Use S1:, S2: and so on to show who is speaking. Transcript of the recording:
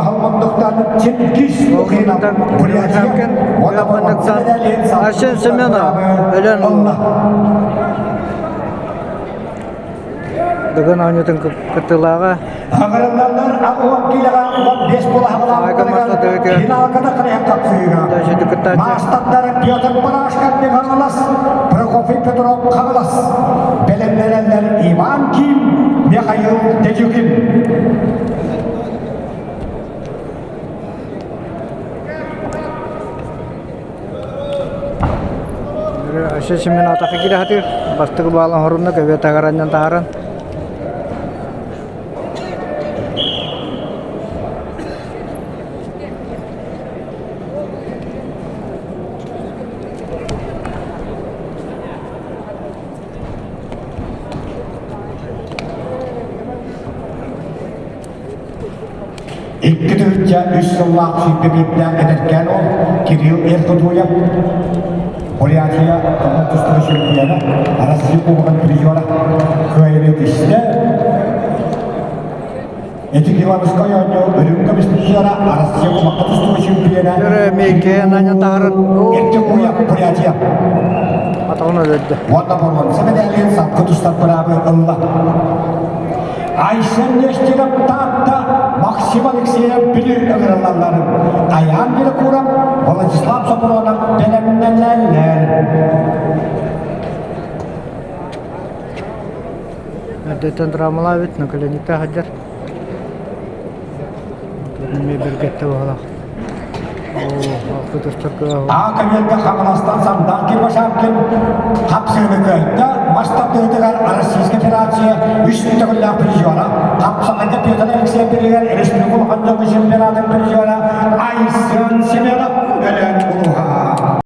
S1: Халмандықтан Чингис
S2: Оғылдан Бурятия Гамандықтан Арсен Семенов өлен Бүгін ойнайтын күттілаға
S1: Ағырыландар ағуан кейліға 15 бола ағыландар финалқада қырияқ қапсыйға. Мастаттары Петр Парашкан не қағылас, Прокофий Петров қағылас. Белемнерелер Иван Ким, Михаил Дежукин.
S2: Арсен Семенов атақы келі хатыр бастығы балын хорынны көбе тағараннан тағаран
S1: İki tücca 3 yıllık sübbebekten ederken o Kiril Erkutuyev Бурятия Тустығы чемпионы Россия кубогын призері көйрет ішті. Этикиловская өрімгі призері Россия кубогы Тустығы чемпионы
S2: Мекен айнан тағаран
S1: Эркуев Бурятия.
S2: Атағына өдді.
S1: Онда болған сәмедәлен сапқы тұстар бұрабы ұлла. Айшын ештеліп татта Максим Алексеев білі ұғырылаларын Аян бір құрам Владислав Сапуронов белемнелелер.
S2: Әдеттен драмала бет, нүкіленікті қадар. Көрінме біргетті бағалақ.
S1: Ақыметті қағыластан самдан келбашапкен қапсығыны көйтті. Масштабты өтігер Российская Федерация үштігі призері. Қапсығында Петр Алексеев береген республикалық чемпионатын призері.